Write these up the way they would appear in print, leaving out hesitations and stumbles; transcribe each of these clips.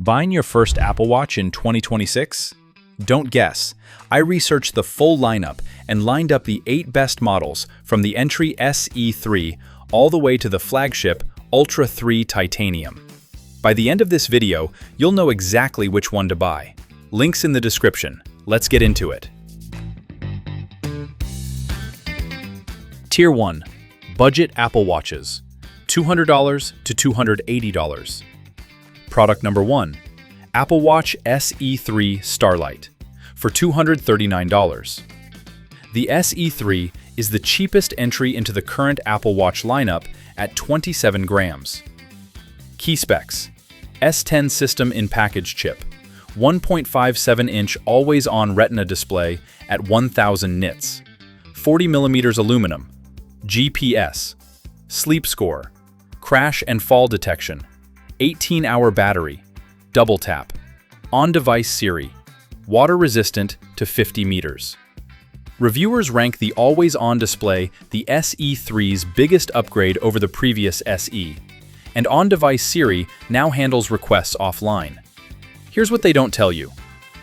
Buying your first Apple Watch in 2026? Don't guess. I researched the full lineup and lined up the 8 best models from the entry SE3 all the way to the flagship Ultra 3 Titanium. By the end of this video, you'll know exactly which one to buy. Links in the description. Let's get into it. Tier 1. Budget Apple Watches. $200 to $280. Product number 1. Apple Watch SE3 Starlight for $239. The SE3 is the cheapest entry into the current Apple Watch lineup at 27 grams. Key specs: S10 system in package chip, 1.57-inch always-on Retina display at 1000 nits, 40mm aluminum, GPS, sleep score, crash and fall detection, 18-hour battery, double tap, on-device Siri, water resistant to 50 meters. Reviewers rank the always-on display the SE3's biggest upgrade over the previous SE, and on-device Siri now handles requests offline. Here's what they don't tell you.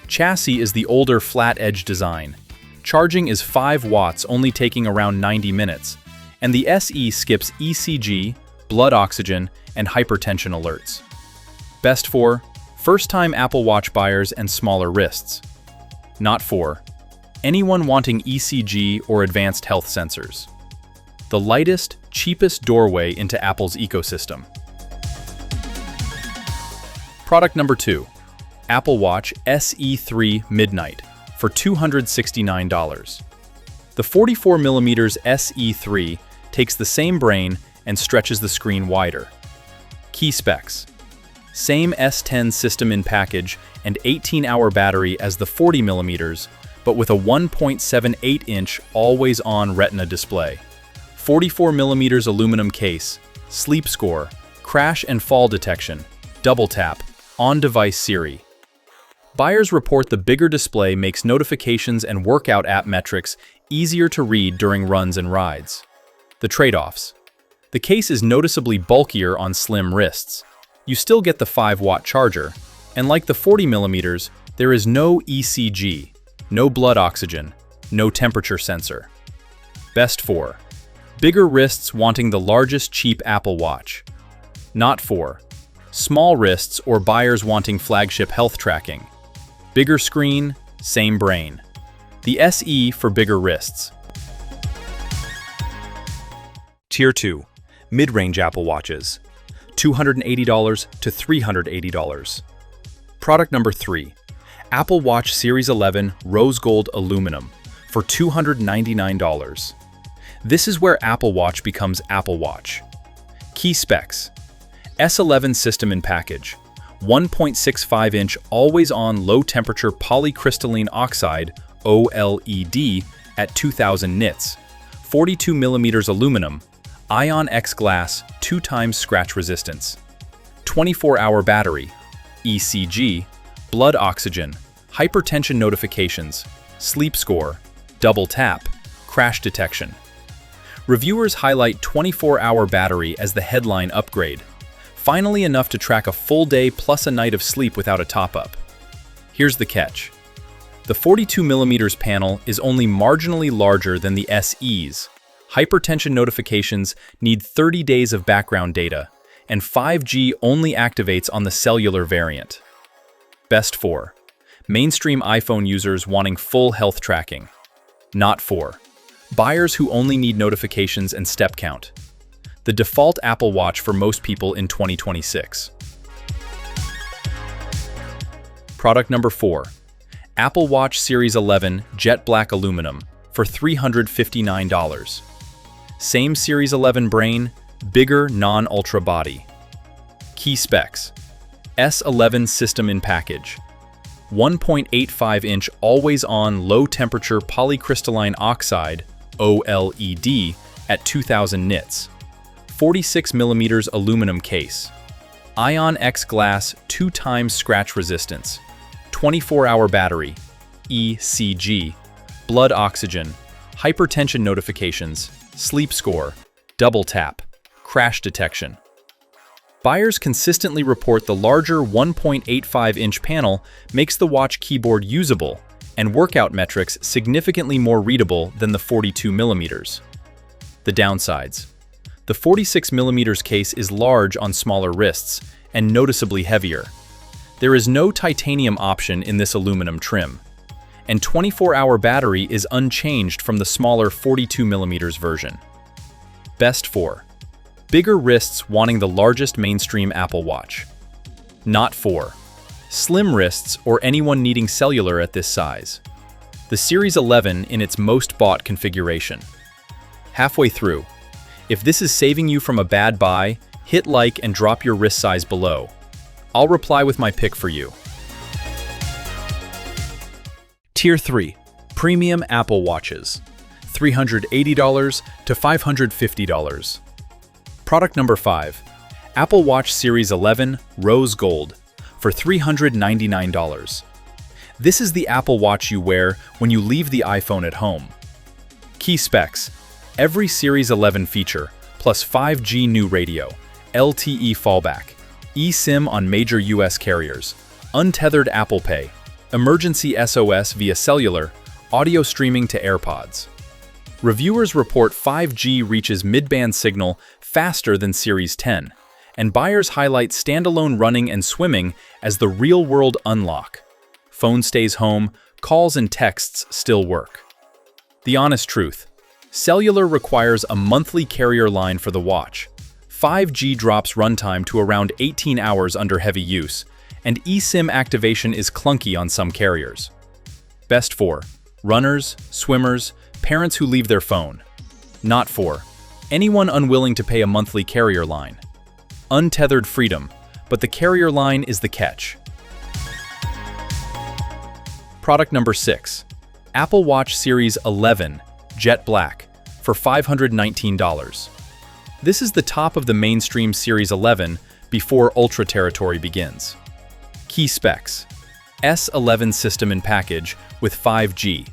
Chassis is the older flat-edge design. Charging is 5 watts, only taking around 90 minutes, and the SE skips ECG, blood oxygen, and hypertension alerts. Best for first-time Apple Watch buyers and smaller wrists. Not for anyone wanting ECG or advanced health sensors. The lightest, cheapest doorway into Apple's ecosystem. Product number 2. Apple Watch SE3 Midnight for $269. The 44mm SE3 takes the same brain and stretches the screen wider. Key specs: same S10 system in package and 18-hour battery as the 40mm, but with a 1.78-inch always-on Retina display, 44mm aluminum case, sleep score, crash and fall detection, double tap, on-device Siri. Buyers report the bigger display makes notifications and workout app metrics easier to read during runs and rides. The trade-offs: the case is noticeably bulkier on slim wrists. You still get the 5-watt charger, and like the 40mm, there is no ECG, no blood oxygen, no temperature sensor. Best for bigger wrists wanting the largest cheap Apple Watch. Not for small wrists or buyers wanting flagship health tracking. Bigger screen, same brain. The SE for bigger wrists. Tier 2. Mid-range Apple Watches. $280 to $380. Product number 3. Apple Watch Series 11 Rose Gold Aluminum for $299. This is where Apple Watch becomes Apple Watch. Key specs: S11 system in package, 1.65-inch always-on low-temperature polycrystalline oxide OLED at 2000 nits, 42mm aluminum, Ion X glass 2x scratch resistance, 24-hour battery, ECG, blood oxygen, hypertension notifications, sleep score, double tap, crash detection. Reviewers highlight 24-hour battery as the headline upgrade, finally enough to track a full day plus a night of sleep without a top-up. Here's the catch. The 42mm panel is only marginally larger than the SE's. Hypertension notifications need 30 days of background data, and 5G only activates on the cellular variant. Best for mainstream iPhone users wanting full health tracking. Not for buyers who only need notifications and step count. The default Apple Watch for most people in 2026. Product number 4. Apple Watch Series 11 Jet Black Aluminum for $359. Same Series 11 brain, bigger non-ultra body. Key specs: S11 system in package, 1.85-inch always-on low-temperature polycrystalline oxide OLED at 2000 nits, 46mm aluminum case, Ion X glass 2x scratch resistance, 24-hour battery, ECG, blood oxygen, hypertension notifications, sleep score, double tap, crash detection. Buyers consistently report the larger 1.85-inch panel makes the watch keyboard usable and workout metrics significantly more readable than the 42mm. The downsides. The 46mm case is large on smaller wrists and noticeably heavier. There is no titanium option in this aluminum trim, and 24-hour battery is unchanged from the smaller 42mm version. Best for bigger wrists wanting the largest mainstream Apple Watch. Not for slim wrists or anyone needing cellular at this size. The Series 11 in its most bought configuration. Halfway through. If this is saving you from a bad buy, hit like and drop your wrist size below. I'll reply with my pick for you. Tier 3. Premium Apple Watches. $380 to $550. Product number 5. Apple Watch Series 11 Rose Gold for $399. This is the Apple Watch you wear when you leave the iPhone at home. Key specs. Every Series 11 feature, plus 5G new radio, LTE fallback, eSIM on major US carriers, untethered Apple Pay, emergency SOS via cellular, audio streaming to AirPods. Reviewers report 5G reaches mid-band signal faster than Series 10, and buyers highlight standalone running and swimming as the real-world unlock. Phone stays home, calls and texts still work. The honest truth. Cellular requires a monthly carrier line for the watch. 5G drops runtime to around 18 hours under heavy use, and eSIM activation is clunky on some carriers. Best for runners, swimmers, parents who leave their phone. Not for anyone unwilling to pay a monthly carrier line. Untethered freedom, but the carrier line is the catch. Product number 6. Apple Watch Series 11 Jet Black for $519. This is the top of the mainstream Series 11 before Ultra territory begins. Key specs. S11 system in package with 5G.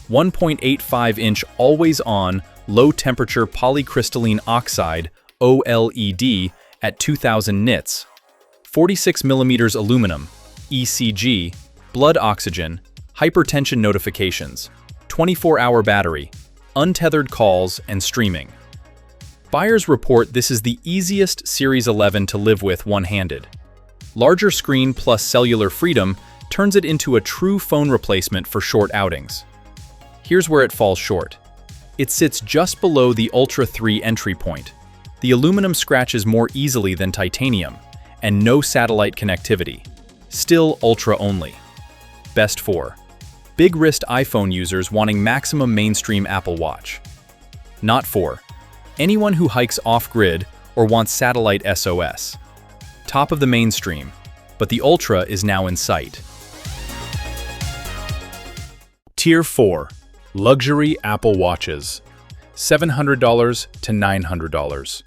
1.85-inch always-on, low-temperature polycrystalline oxide OLED at 2000 nits. 46mm aluminum, ECG, blood oxygen, hypertension notifications, 24-hour battery, untethered calls, and streaming. Buyers report this is the easiest Series 11 to live with one-handed. Larger screen plus cellular freedom turns it into a true phone replacement for short outings. Here's where it falls short. It sits just below the Ultra 3 entry point. The aluminum scratches more easily than titanium, and no satellite connectivity. Still Ultra only. Best for big wrist iPhone users wanting maximum mainstream Apple Watch. Not for anyone who hikes off-grid or wants satellite SOS. Top of the mainstream, but the Ultra is now in sight. Tier 4. Luxury Apple Watches. $700 to $900.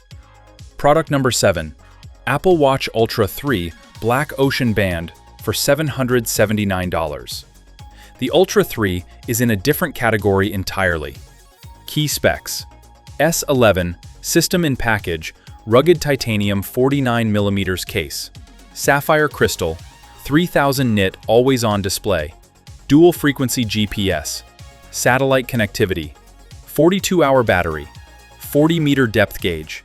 Product number 7. Apple Watch Ultra 3 Black Ocean Band for $779. The Ultra 3 is in a different category entirely. Key specs. S11 system in package, rugged titanium 49mm case, sapphire crystal, 3000 nit always-on display, dual frequency GPS, satellite connectivity, 42-hour battery, 40-meter depth gauge,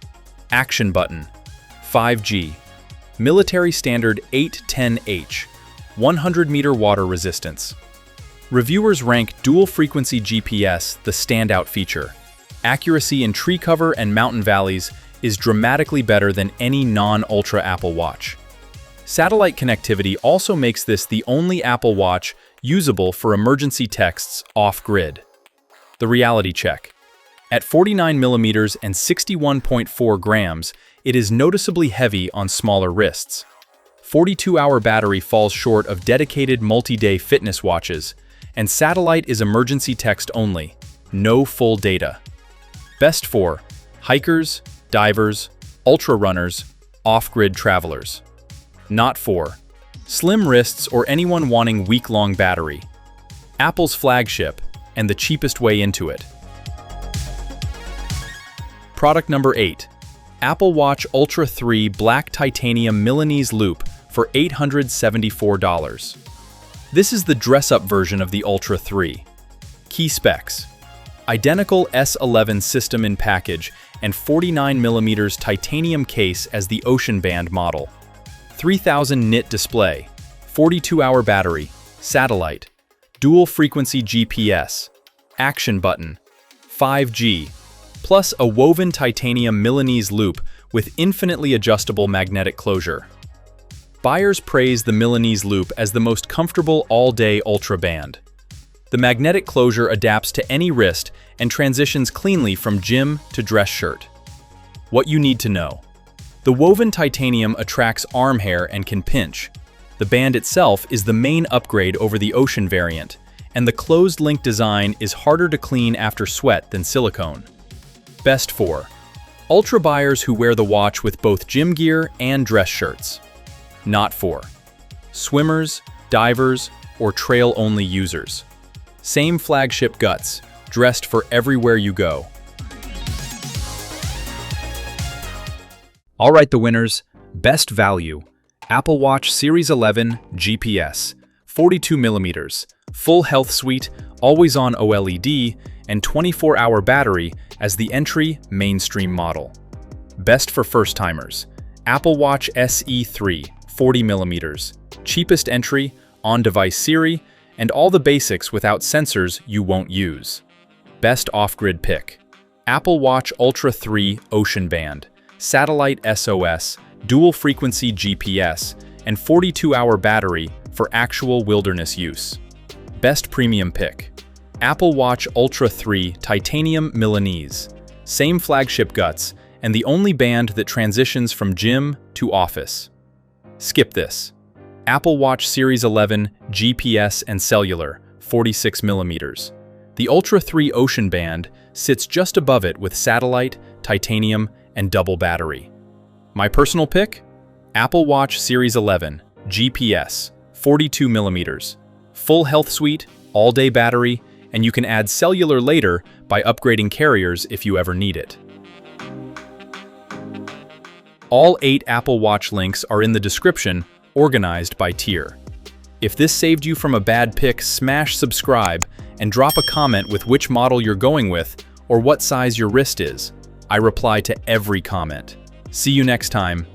action button, 5G, military standard 810H, 100-meter water resistance. Reviewers rank dual frequency GPS the standout feature. Accuracy in tree cover and mountain valleys is dramatically better than any non-Ultra Apple Watch. Satellite connectivity also makes this the only Apple Watch usable for emergency texts off-grid. The reality check. At 49mm and 61.4 grams, it is noticeably heavy on smaller wrists. 42-hour battery falls short of dedicated multi-day fitness watches, and satellite is emergency text only, no full data. Best for hikers, divers, ultra runners, off-grid travelers. Not for slim wrists or anyone wanting week-long battery. Apple's flagship, and the cheapest way into it. Product number 8. Apple Watch Ultra 3 Black Titanium Milanese Loop for $874. This is the dress-up version of the Ultra 3. Key specs: identical S11 system in package and 49mm titanium case as the Ocean Band model. 3000 nit display, 42-hour battery, satellite, dual-frequency GPS, action button, 5G, plus a woven titanium Milanese loop with infinitely adjustable magnetic closure. Buyers praise the Milanese loop as the most comfortable all-day Ultra Band. The magnetic closure adapts to any wrist and transitions cleanly from gym to dress shirt. What you need to know: the woven titanium attracts arm hair and can pinch. The band itself is the main upgrade over the Ocean variant, and the closed link design is harder to clean after sweat than silicone. Best for Ultra buyers who wear the watch with both gym gear and dress shirts. Not for swimmers, divers, or trail-only users. Same flagship guts, dressed for everywhere you go. All right, the winners. Best value: Apple Watch Series 11 GPS, 42mm, full health suite, always-on OLED, and 24-hour battery as the entry mainstream model. Best for first-timers: Apple Watch SE 3, 40mm, cheapest entry, on-device Siri, and all the basics without sensors you won't use. Best off-grid pick: Apple Watch Ultra 3 Ocean Band, satellite SOS, dual-frequency GPS, and 42-hour battery for actual wilderness use. Best premium pick: Apple Watch Ultra 3 Titanium Milanese, same flagship guts, and the only band that transitions from gym to office. Skip this: Apple Watch Series 11 GPS and Cellular, 46mm. The Ultra 3 Ocean Band sits just above it with satellite, titanium, and double battery. My personal pick? Apple Watch Series 11 GPS, 42mm. Full health suite, all-day battery, and you can add cellular later by upgrading carriers if you ever need it. All 8 Apple Watch links are in the description, organized by tier. If this saved you from a bad pick, smash subscribe and drop a comment with which model you're going with or what size your wrist is. I reply to every comment. See you next time.